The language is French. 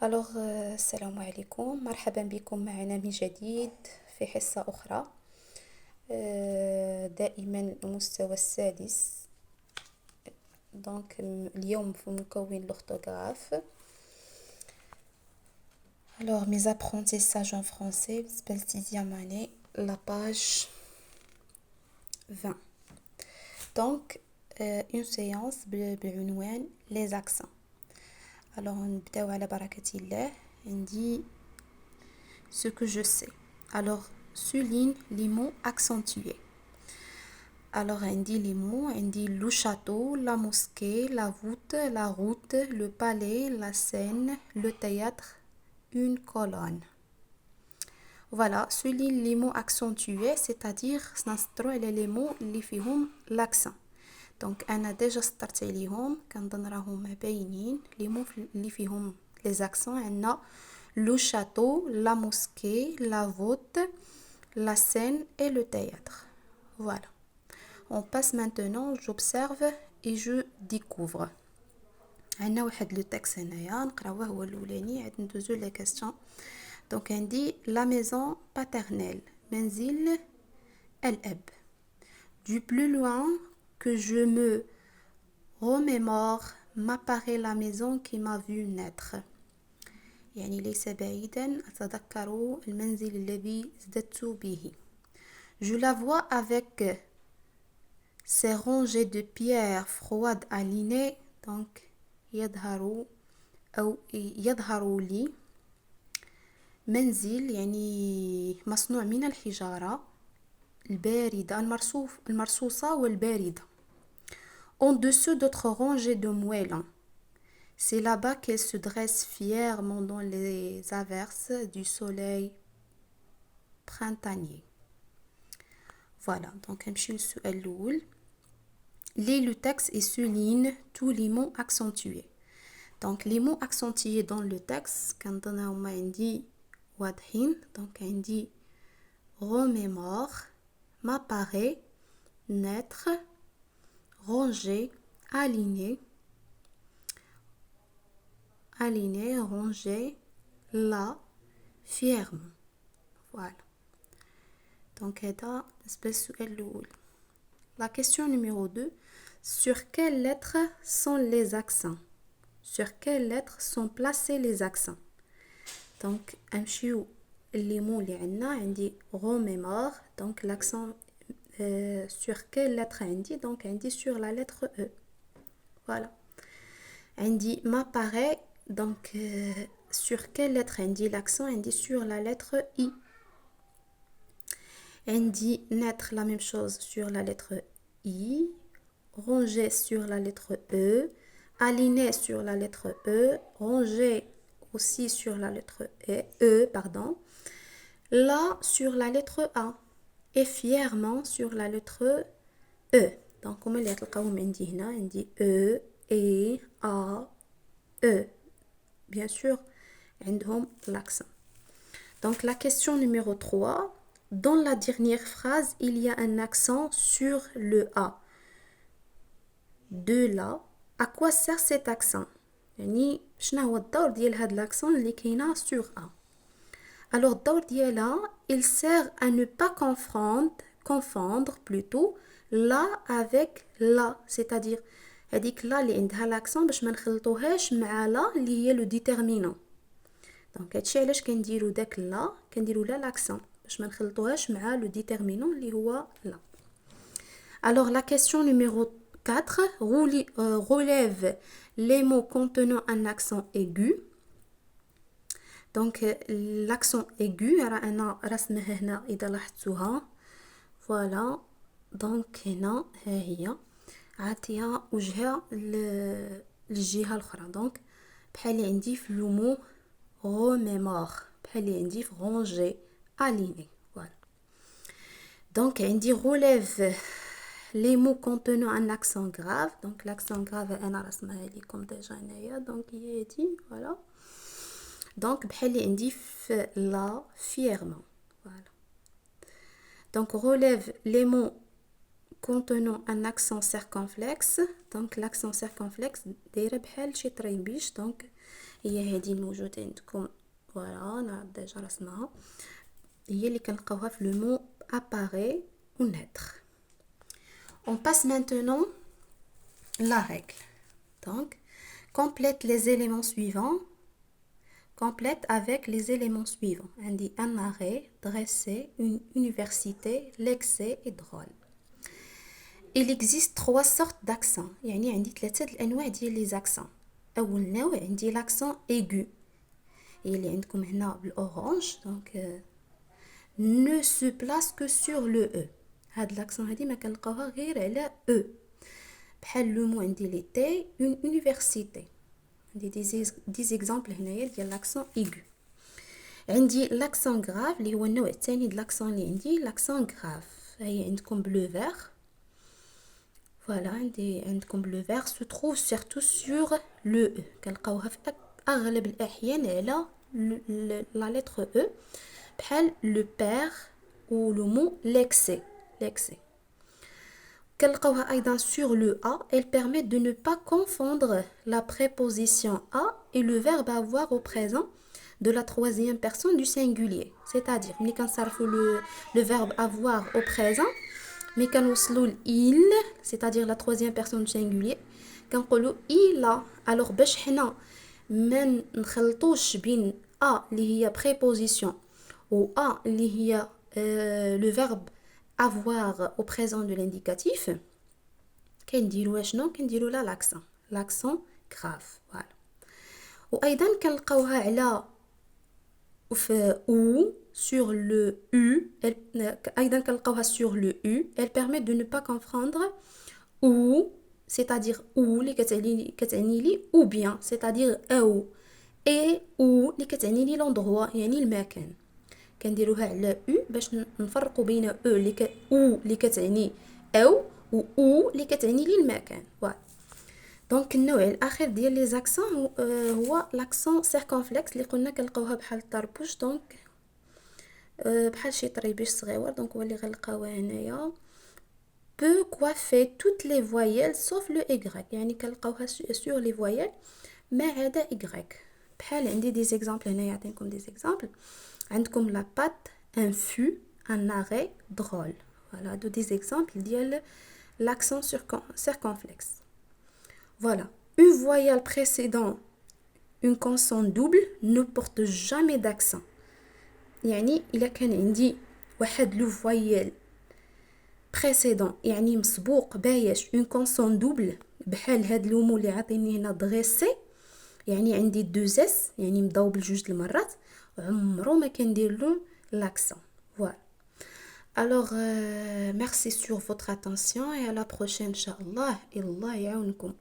السلام عليكم، مرحبا بكم معنا من جديد في حصة أخرى. دائما المستوى السادس. اليوم في مكون l'orthographe. Alors mes apprentissages en français بالنسبة للتيزيام année, la page 20. Donc une séance بعنوان les accents. Alors نبداو على بركة الله. عندي ce que je sais. Alors souligne les mots accentués. Alors عندي les mots, عندي le château, la mosquée, la voûte, la route, le palais, la scène, le théâtre, une colonne. Voilà, souligne les mots accentués, c'est-à-dire سنسطرو على les mots اللي فيهم l'accent. Donc انا ديجا سطرت عليهم كنظن راهم باينين les mots اللي فيهم les accents. عندنا le château, la mosquée, la voûte, la scène et le théâtre. Voilà. On passe maintenant, j'observe et je découvre. عندنا واحد لو تكست هنايا نقراوه هو الاولاني عاد ندوزو لي كاستيون. دونك عندي la maison paternelle, منزل الاب. Du plus loin que je me remémore m'apparaît la maison qui m'a vu naître. يعني ليس بعيدا أتذكر المنزل الذي ازددت به. Je la vois avec ses rangées de pierres froides alignées. Donc يظهر لي منزل يعني مصنوع من الحجارة الباردة المرصوصة والباردة. En dessous d'autres rangées de moellons. C'est là-bas qu'elle se dresse fièrement dans les averses du soleil printanier. Voilà, donc نمشيو للسؤال الأول. Lis le texte et souligne tous les mots accentués. Donc les mots accentués dans le texte, quand on a عندي واضحين, donc عندي remémore, m'apparaît, naître, ranger, aligner, ranger, là, fièrement. Voilà. Donc هذا بالنسبة للسؤال الأول. La question numéro 2. Sur quelles lettres sont les accents? Sur quelles lettres sont placés les accents? Donc نمشيو les mots اللي عندي remémore. Donc l'accent sur quelle lettre عندي? Donc عندي sur la lettre E. Voilà. عندي m'apparaît. Donc sur quelle lettre عندي l'accent? عندي sur la lettre I. عندي naître, la même chose sur la lettre I. Ranger sur la lettre E. Aligner sur la lettre E. Ranger aussi sur la lettre E, pardon. Là sur la lettre A. Et fièrement sur la lettre E. Donc comme اللي تلقاوهم عندي هنا عندي E, E, A, E. Bien sûr عندهم l'accent. Donc la question numéro 3. Dans la dernière phrase, il y a un accent sur le A. De là, à quoi sert cet accent? يعني شنو هو الدور ديال هاد l'accent اللي كاينه sur A. Alors الدور ديالها, il sert à ne pas confondre plutôt la avec la, c'est-à-dire هذيك لا اللي عندها l'accent باش ما نخلطوهاش مع لا اللي هي le déterminant. دونك هادشي علاش كنديرو داك لا كنديرو لا l'accent باش ما نخلطوهاش مع le déterminant اللي هو لا. Alors la question numéro 4. Relève les mots contenant un accent aigu. Donc l'accent aigu أنا رسمه هنا إذا لاحظتوها. Voilà. Donc هنا ها هي عطيها وجهها للجهة الأخرى. Donc بحال اللي عندي في le mot remémore, بحال اللي عندي في ranger, aligner. Voilà. Donc عندي relève les mots contenant un accent grave. Donc l'accent grave أنا رسمها لكم ديجا هنايا. Donc هي هادي. Voilà. Donc بحال اللي عندي في la fièrement. Voilà. Donc relève les mots contenant un accent circonflexe. Donc l'accent circonflexe دايره بحال شي طريبيش. Donc هي هذه الموجودة عندكم. فوالا نعرف ديجا رسمها، هي اللي كنلقاوها في لو مو apparaît ou naître. On passe maintenant la règle. Donc, complète les éléments suivants. Complète avec les éléments suivants. On dit un arrêt, dressé, une université, l'excès et drôle. Il existe 3 sortes d'accents. يعني عندي 3 الأنواع ديال les accents. أول نوع عندي l'accent aigu. اللي عندكم هنا بالأورانج. Donc, ne se place que sur le E. هاد l'accent هادي ما كنلقاوها غير على E. بحال لو مو عندي l'été, une université. عندي des exemples هنايا ديال l'accent aigu. عندي l'accent grave اللي هو النوع الثاني د l'accent اللي عندي l'accent grave. هي عندكم bleu vert. Voilà, عندكم bleu vert se trouve surtout sur le E. كنلقاوها في أغلب الأحيان على la lettre E. بحال le père ou le mot l'excès. كنلقاوها أيضا sur le A. Elle permet de ne pas confondre la préposition A et le verbe avoir au présent de la troisième personne du singulier. C'est-à-dire, ملي كنصرفوا le verbe avoir au présent, ملي كنوصلوا il, c'est-à-dire la troisième personne du singulier, كنقولوا il a. alors باش حنا ما نخلطوش بين A اللي هي préposition و A اللي هي le verbe avoir au présent de l'indicatif, كنديروا شنو كنديروا لا l'accent grave. voilà. وايضا كنلقاوها على ou sur le U. أيضا كنلقاوها sur le U. Elle permet de ne pas confondre ou, c'est-à-dire ou اللي كتعني لي ou bien, c'est-à-dire أو, et ou اللي كتعني لي l'endroit يعني المكان. كنديروها على U باش نفرقوا بين او اللي كتعني أو و او اللي كتعني لي المكان. voilà. دونك النوع الاخر ديال لي زاكسون هو لاكسون سيركونفلكس اللي قلنا كنلقاوها بحال الطربوش. دونك بحال شي طريبيش صغيور. دونك هو اللي غنلقاوها هنايا peut coiffer toutes les voyelles sauf le y. يعني كنلقاوها sur les voyelles ما عدا y. بحال عندي دي زيكزامبل هنايا نعطيكم دي زيكزامبل. عندكم لا بات un fût un arrêt drôle. voilà هادو دي زيكزامبل ديال l'accent circonflexe. Voilà, une voyelle précédant une consonne double ne porte jamais d'accent. يعني إلا كان عندي واحد لو voyelle précédent يعني مسبوق بايش une consonne double بحال هاد لو مو اللي عاطيني هنا dressé يعني عندي 2 اس يعني مضوب لجوج المرات عمرو ما كندير له l'accent. voilà. Alors merci sur votre attention et à la prochaine inchallah. الله يعاونكم.